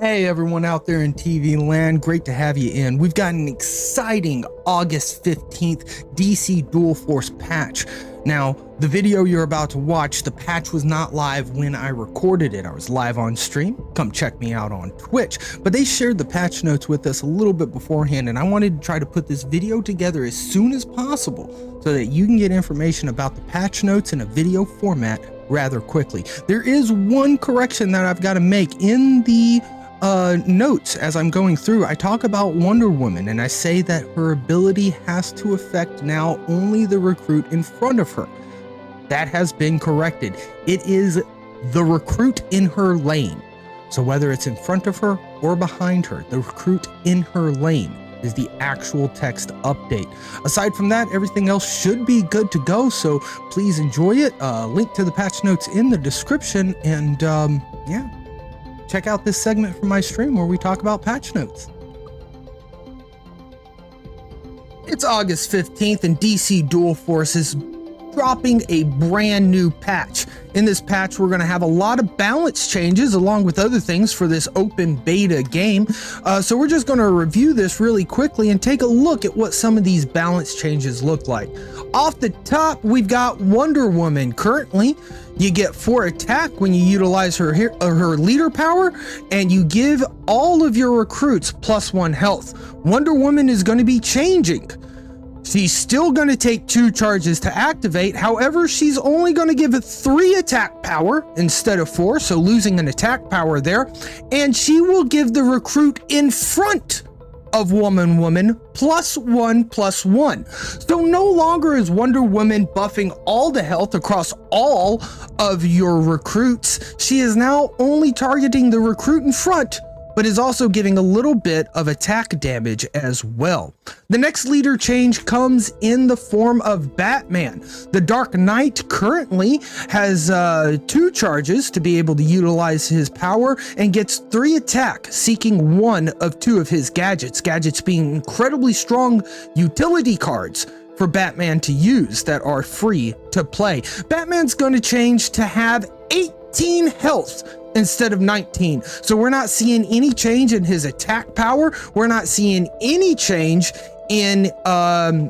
Hey everyone out there in TV land, great to have you in. We've got an exciting August 15th DC Dual Force patch. Now, the video you're about to watch, the patch was not live when I recorded it. I was live on stream. Come check me out on Twitch. But they shared the patch notes with us a little bit beforehand, and I wanted to try to put this video together as soon as possible so that you can get information about the patch notes in a video format rather quickly. There is one correction that I've got to make in the notes as I'm going through. I talk about Wonder Woman and I say that her ability has to affect now only the recruit in front of her. That has been corrected. It is the recruit in her lane. So whether it's in front of her or behind her, the recruit in her lane is the actual text update. Aside from that, everything else should be good to go. So please enjoy it. Link to the patch notes in the description, and yeah. Check out this segment from my stream where we talk about patch notes. It's August 15th and DC Dual Force is dropping a brand new patch. In this patch, we're going to have a lot of balance changes along with other things for this open beta game. So we're just going to review this really quickly and take a look at what some of these balance changes look like. Off the top, we've got Wonder Woman. Currently, you get 4 attack when you utilize her leader power, and you give all of your recruits +1 health. Wonder Woman is going to be changing. She's still going to take 2 charges to activate. However, she's only going to give it 3 attack power instead of 4, so losing an attack power there. And she will give the recruit in front of Woman +1/+1. So no longer is Wonder Woman buffing all the health across all of your recruits. She is now only targeting the recruit in front, but is also giving a little bit of attack damage as well. The next leader change comes in the form of Batman. The Dark Knight currently has 2 charges to be able to utilize his power and gets 3 attack, seeking 1 of 2 of his gadgets. Gadgets being incredibly strong utility cards for Batman to use that are free to play. Batman's going to change to have 18 health instead of 19. So we're not seeing any change in his attack power. We're not seeing any change in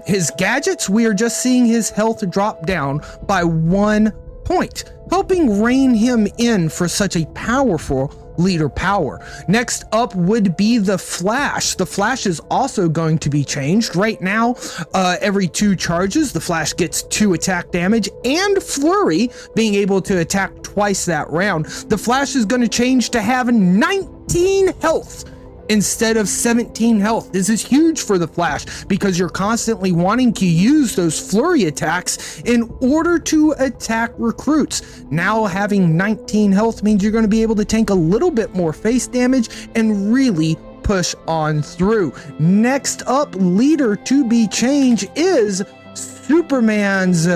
his gadgets. We are just seeing his health drop down by 1 point, helping rein him in for such a powerful leader power. Next up would be the Flash. The Flash is also going to be changed. Right now, every 2 charges, the Flash gets 2 attack damage and flurry, being able to attack twice that round. The Flash is going to change to have 19 health instead of 17 health. This is huge for the Flash because you're constantly wanting to use those flurry attacks in order to attack recruits. Now having 19 health means you're going to be able to tank a little bit more face damage and really push on through. Next up, leader to be changed is Superman's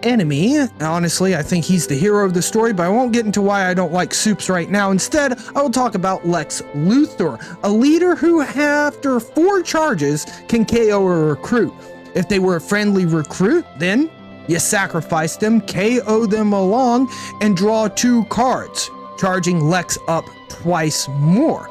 enemy. Honestly, I think he's the hero of the story, but I won't get into why I don't like Supes right now. Instead, I will talk about Lex Luthor, a leader who after 4 charges can KO a recruit. If they were a friendly recruit, then you sacrifice them, KO them along, and draw 2 cards, charging Lex up twice more.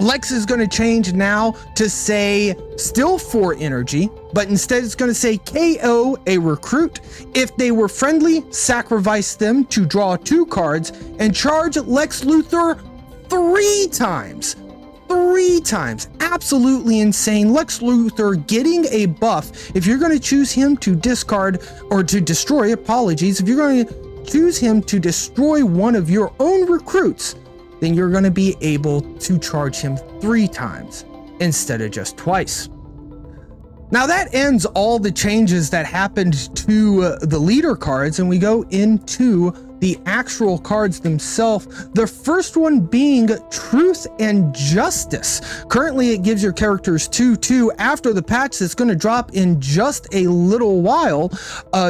Lex is going to change now to say still 4 energy, but instead it's going to say KO a recruit. If they were friendly, sacrifice them to draw 2 cards and charge Lex Luthor 3 times. 3 times. Absolutely insane. Lex Luthor getting a buff. If you're going to choose him to discard or to destroy, apologies, if you're going to choose him to destroy one of your own recruits, then you're going to be able to charge him 3 times instead of just twice. Now that ends all the changes that happened to the leader cards, and we go into the actual cards themselves. The first one being Truth and Justice. Currently it gives your characters 2/2. After the patch that's going to drop in just a little while,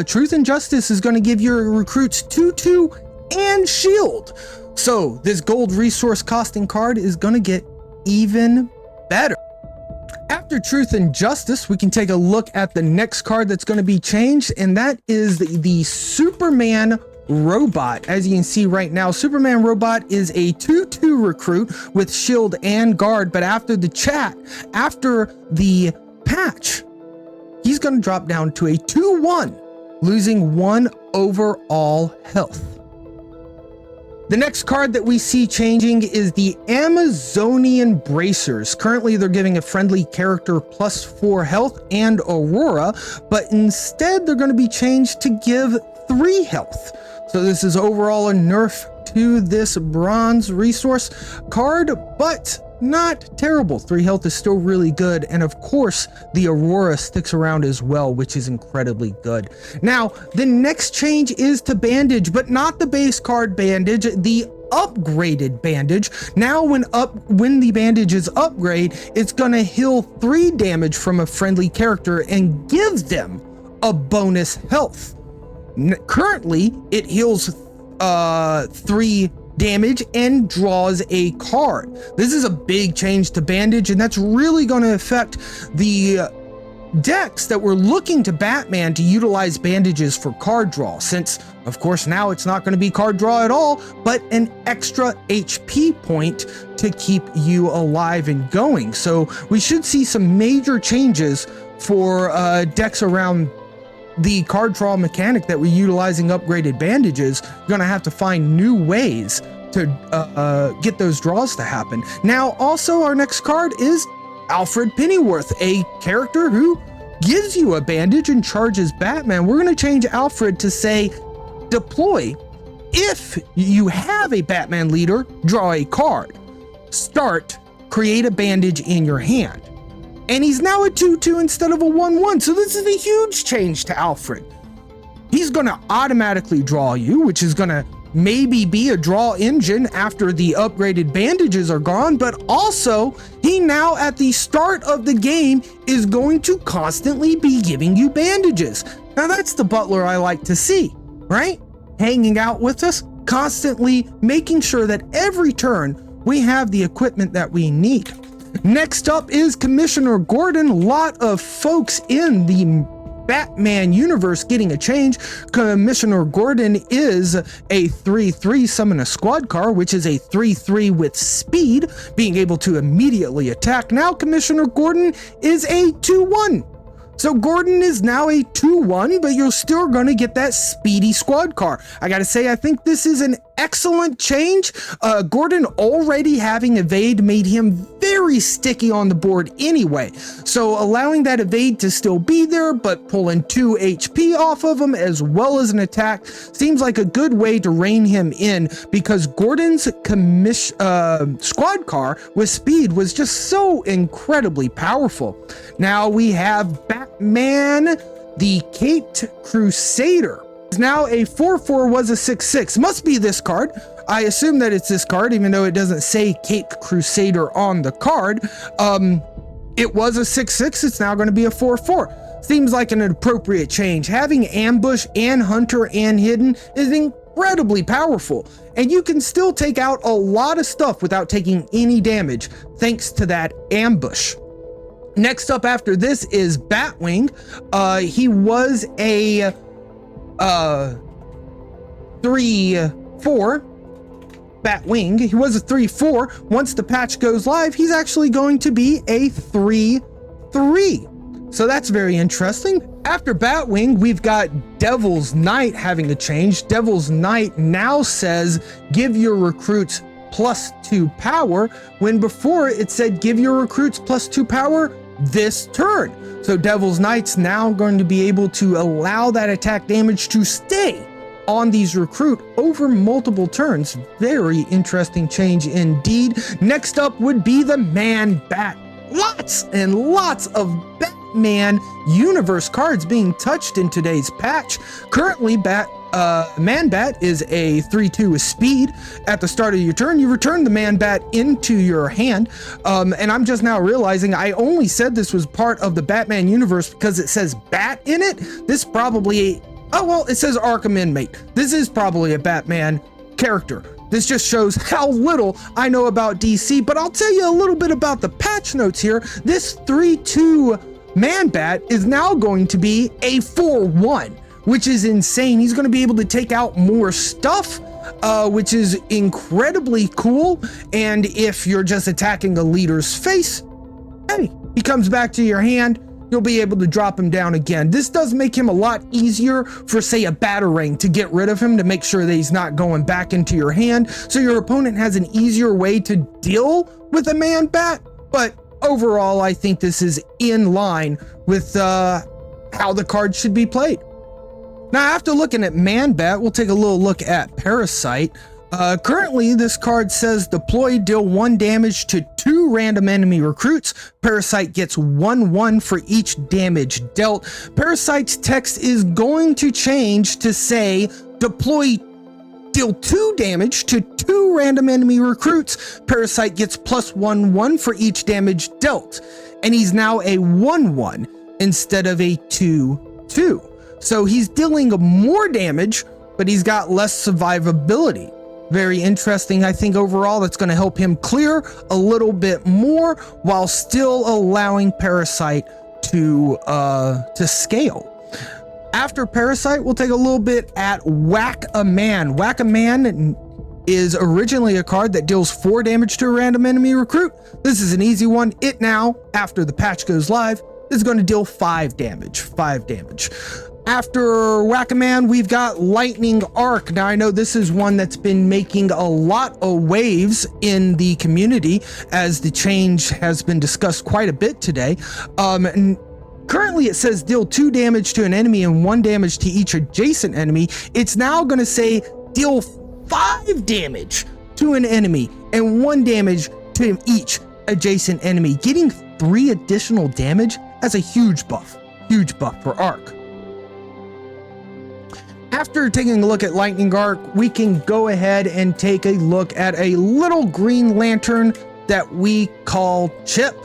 Truth and Justice is going to give your recruits 2/2 and shield. So this gold resource costing card is going to get even better. After Truth and Justice, we can take a look at the next card that's going to be changed, and that is the Superman Robot. As you can see right now, Superman Robot is a 2-2 recruit with shield and guard, but after the patch, he's going to drop down to a 2-1, losing 1 overall health. The next card that we see changing is the Amazonian Bracers. Currently, they're giving a friendly character +4 health and Aurora, but instead they're going to be changed to give 3 health. So this is overall a nerf to this bronze resource card, but not terrible. 3 health is still really good, and of course the Aurora sticks around as well, which is incredibly good. Now the next change is to Bandage, but not the base card Bandage, the upgraded Bandage. Now when the Bandages upgrade, it's gonna heal 3 damage from a friendly character and gives them a bonus health. Currently it heals 3 damage and draws a card. This is a big change to Bandage, and that's really going to affect the decks that were looking to Batman to utilize Bandages for card draw, since of course now it's not going to be card draw at all, but an extra HP point to keep you alive and going. So we should see some major changes for decks around the card draw mechanic that we're utilizing upgraded Bandages. You're going to have to find new ways to get those draws to happen. Now, also our next card is Alfred Pennyworth, a character who gives you a bandage and charges Batman. We're going to change Alfred to say, deploy. If you have a Batman leader, draw a card. Start, create a bandage in your hand. And he's now a 2-2 instead of a 1-1. So this is a huge change to Alfred. He's going to automatically draw you, which is going to maybe be a draw engine after the upgraded Bandages are gone, but also he now at the start of the game is going to constantly be giving you Bandages. Now that's the butler I like to see, right? Hanging out with us, constantly making sure that every turn we have the equipment that we need. Next up is Commissioner Gordon. A lot of folks in the Batman universe getting a change. Commissioner Gordon is a 3-3 summon a squad car, which is a 3-3 with speed, being able to immediately attack. Now Commissioner Gordon is a 2-1. So Gordon is now a 2-1, but you're still going to get that speedy squad car. I got to say, I think this is an excellent change. Gordon already having evade made him very sticky on the board anyway. So allowing that evade to still be there, but pulling 2 HP off of him as well as an attack seems like a good way to rein him in, because Gordon's squad car with speed was just so incredibly powerful. Now we have Batman, the Caped Crusader. Now a 4-4 was a 6-6. Must be this card. I assume that it's this card, even though it doesn't say Caped Crusader on the card. It was a 6-6. It's now going to be a 4-4. Seems like an appropriate change. Having Ambush and Hunter and Hidden is incredibly powerful, and you can still take out a lot of stuff without taking any damage thanks to that Ambush. Next up after this is Batwing. He was a 3-4 Batwing. He was a 3-4. Once the patch goes live, he's actually going to be a 3-3. So that's very interesting. After Batwing, we've got Devil's Knight having a change. Devil's Knight now says give your recruits +2 power, when before it said give your recruits +2 power this turn. So Devil's Knight's now going to be able to allow that attack damage to stay on these recruit over multiple turns. Very interesting change indeed. Next up would be the Man-Bat. Lots and lots of Batman universe cards being touched in today's patch. Currently, Man-Bat is a 3-2 with speed. At the start of your turn, you return the Man-Bat into your hand. And I'm just now realizing I only said this was part of the Batman universe because it says Bat in it. This probably, oh well, it says Arkham Inmate. This is probably a Batman character. This just shows how little I know about DC, but I'll tell you a little bit about the patch notes here. This 3-2 Man-Bat is now going to be a 4-1. which is insane. He's going to be able to take out more stuff, which is incredibly cool. And if you're just attacking a leader's face, hey, he comes back to your hand. You'll be able to drop him down again. This does make him a lot easier for, say, a batarang to get rid of him, to make sure that he's not going back into your hand. So your opponent has an easier way to deal with a man bat. But overall, I think this is in line with how the card should be played. Now, after looking at Man Bat, we'll take a little look at Parasite. Currently, this card says deploy, deal 1 damage to 2 random enemy recruits. Parasite gets 1/1 for each damage dealt. Parasite's text is going to change to say deploy, deal 2 damage to 2 random enemy recruits. Parasite gets +1/1 for each damage dealt. And he's now a 1/1 instead of a 2/2. So he's dealing more damage, but he's got less survivability. Very interesting. I think overall that's going to help him clear a little bit more while still allowing Parasite to scale. After Parasite, we'll take a little bit at Whack-A-Man. Whack-A-Man is originally a card that deals 4 damage to a random enemy recruit. This is an easy one. It now, after the patch goes live, is going to deal 5 damage. 5 damage. After Whack-A-Man, we've got Lightning Arc. Now, I know this is one that's been making a lot of waves in the community, as the change has been discussed quite a bit today. And currently, it says deal 2 damage to an enemy and 1 damage to each adjacent enemy. It's now going to say deal 5 damage to an enemy and 1 damage to each adjacent enemy. Getting 3 additional damage, that's a huge buff for Arc. After taking a look at Lightning Arc, we can go ahead and take a look at a little green lantern that we call Chip.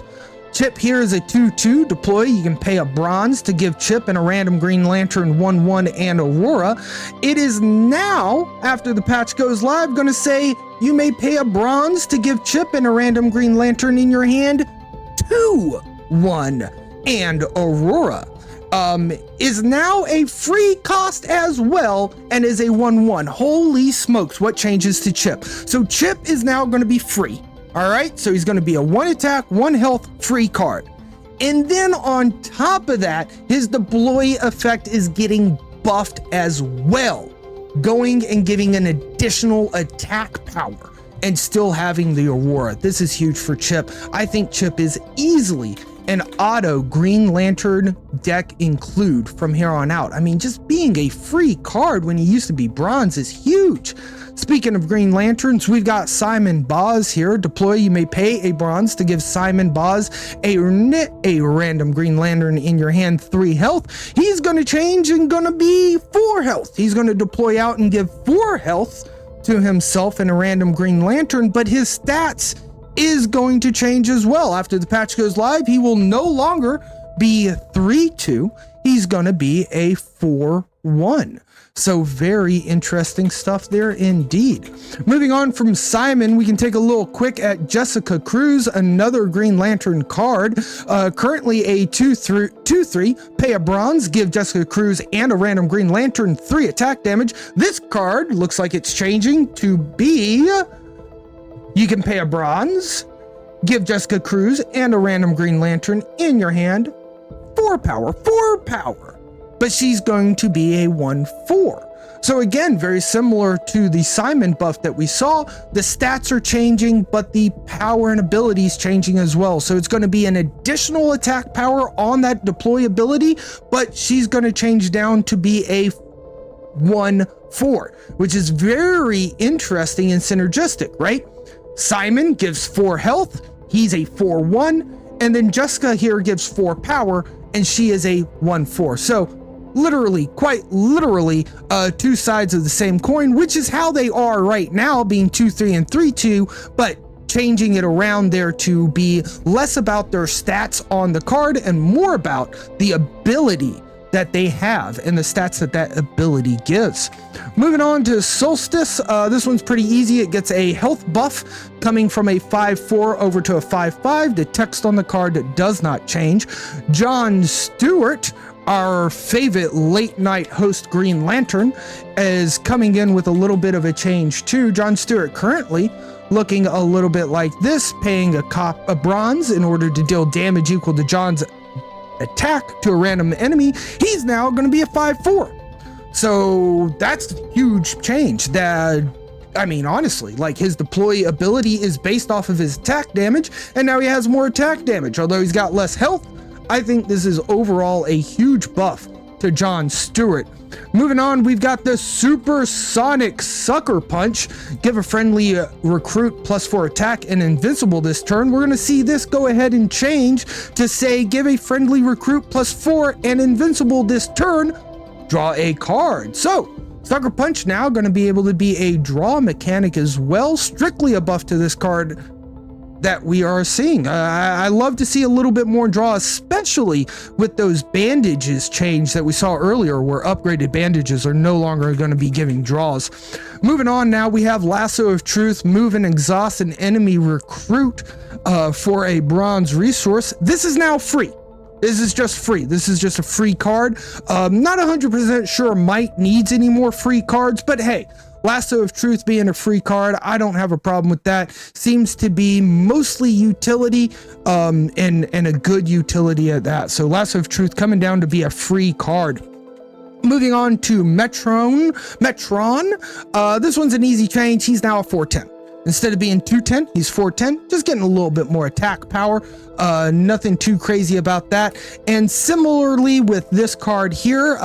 Chip here is a 2/2 deploy. You can pay a bronze to give Chip and a random green lantern 1/1 and Aurora. It is now, after the patch goes live, going to say you may pay a bronze to give Chip and a random green lantern in your hand 2/1 and Aurora. Is now a free cost as well and is a 1/1. Holy smokes, what changes to Chip? So Chip is now going to be free. All right, so he's going to be a 1 attack, 1 health free card. And then on top of that, his deploy effect is getting buffed as well, going and giving an additional attack power and still having the Aurora. This is huge for Chip. I think Chip is easily an auto Green Lantern deck include from here on out. I mean, just being a free card when he used to be bronze is huge. Speaking of Green Lanterns, we've got Simon Boz here. Deploy, you may pay a bronze to give Simon Boz a random Green Lantern in your hand, 3 health. He's going to change and going to be 4 health. He's going to deploy out and give 4 health to himself and a random Green Lantern, but his stats is going to change as well. After the patch goes live, he will no longer be 3/2. He's going to be a 4/1. So very interesting stuff there indeed. Moving on from Simon, we can take a little quick at Jessica Cruz, another Green Lantern card. Currently a 2/3, pay a bronze, give Jessica Cruz and a random Green Lantern 3 attack damage. This card looks like it's changing to be, you can pay a bronze, give Jessica Cruz and a random Green Lantern in your hand, 4 power, but she's going to be a 1/4. So again, very similar to the Simon buff that we saw. The stats are changing, but the power and abilities changing as well. So it's going to be an additional attack power on that deploy ability, but she's going to change down to be a 1/4, which is very interesting and synergistic, right? Simon gives 4 health, he's a 4/1, and then Jessica here gives 4 power, and she is a 1/4. So literally, quite literally, 2 sides of the same coin, which is how they are right now, being 2/3 and 3/2, but changing it around there to be less about their stats on the card and more about the ability that they have and the stats that that ability gives. Moving on to Solstice, this one's pretty easy. It gets a health buff coming from a 5/4 over to a 5/5. The text on the card does not change. John Stewart, our favorite late night host Green Lantern is coming in with a little bit of a change too. John Stewart currently looking a little bit like this, paying a bronze in order to deal damage equal to John's attack to a random enemy. He's now going to be a 5/4. So that's a huge change. That, I mean, honestly, like his deploy ability is based off of his attack damage, and now he has more attack damage. Although he's got less health, I think this is overall a huge buff to John Stewart. Moving on, we've got the Supersonic Sucker Punch. Give a friendly recruit +4 attack and invincible this turn. We're going to see this go ahead and change to say give a friendly recruit +4 and invincible this turn. Draw a card. So Sucker Punch now going to be able to be a draw mechanic as well. Strictly a buff to this card that we are seeing. I love to see a little bit more draw, especially with those bandages change that we saw earlier, where upgraded bandages are no longer going to be giving draws. Moving on, now we have Lasso of Truth. Move and exhaust an enemy recruit for a bronze resource. This is now free. This is just free. This is just a free card. Not 100% sure Might needs any more free cards, but hey, Lasso of Truth being a free card, I don't have a problem with that. Seems to be mostly utility, and a good utility at that. So Lasso of Truth coming down to be a free card. Moving on to Metron. This one's an easy change. He's now a 410. Instead of being 210, he's 410, just getting a little bit more attack power. Nothing too crazy about that. And similarly with this card here,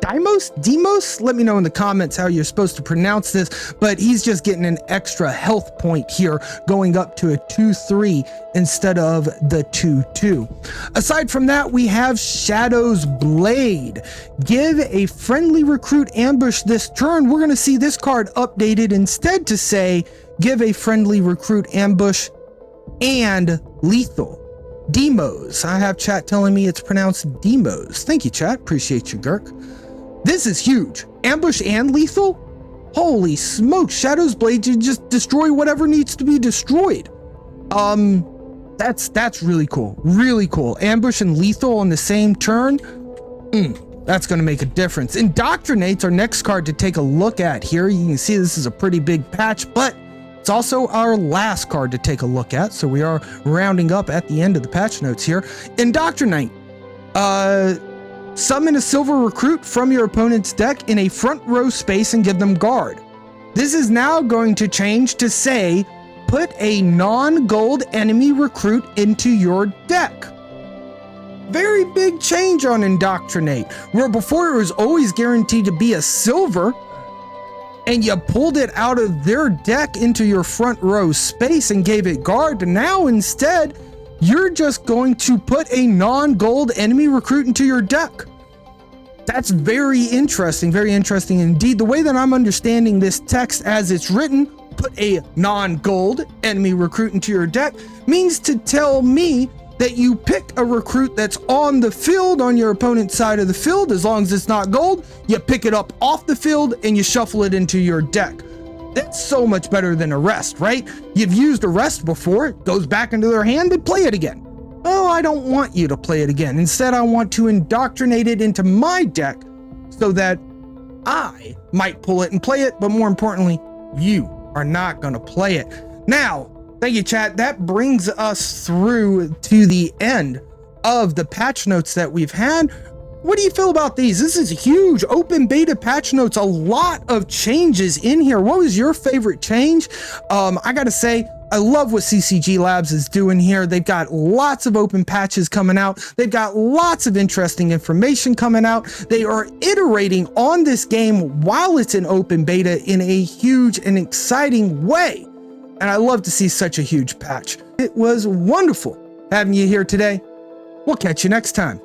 Demos, let me know in the comments how you're supposed to pronounce this, but he's just getting an extra health point here, going up to a 2-3 instead of the 2-2. Aside from that, we have Shadow's Blade. Give a friendly recruit ambush this turn. We're going to see this card updated instead to say, give a friendly recruit ambush and lethal. Demos. I have chat telling me it's pronounced Demos. Thank you, chat. Appreciate you, Gurk. This is huge. Ambush and lethal? Holy smokes. Shadow's Blade to just destroy whatever needs to be destroyed. That's really cool. Really cool. Ambush and lethal on the same turn. That's going to make a difference. Indoctrinate's our next card to take a look at here. You can see this is a pretty big patch, but it's also our last card to take a look at. So we are rounding up at the end of the patch notes here. Indoctrinate. Summon a silver recruit from your opponent's deck in a front row space and give them guard. This is now going to change to say, put a non-gold enemy recruit into your deck. Very big change on Indoctrinate, where before it was always guaranteed to be a silver, and you pulled it out of their deck into your front row space and gave it guard. And now instead, you're just going to put a non-gold enemy recruit into your deck. That's very interesting indeed. The way that I'm understanding this text as it's written, put a non-gold enemy recruit into your deck, means to tell me that you pick a recruit that's on the field, on your opponent's side of the field. As long as it's not gold, you pick it up off the field and you shuffle it into your deck. That's so much better than Arrest, right? You've used Arrest before, it goes back into their hand, they play it again. Oh, I don't want you to play it again. Instead, I want to indoctrinate it into my deck so that I might pull it and play it, but more importantly, you are not going to play it. Now, thank you, chat. That brings us through to the end of the patch notes that we've had. What do you feel about these? This is huge. Open beta patch notes, a lot of changes in here. What was your favorite change? I gotta say, I love what CCG Labs is doing here. They've got lots of open patches coming out. They've got lots of interesting information coming out. They are iterating on this game while it's in open beta in a huge and exciting way. And I love to see such a huge patch. It was wonderful having you here today. We'll catch you next time.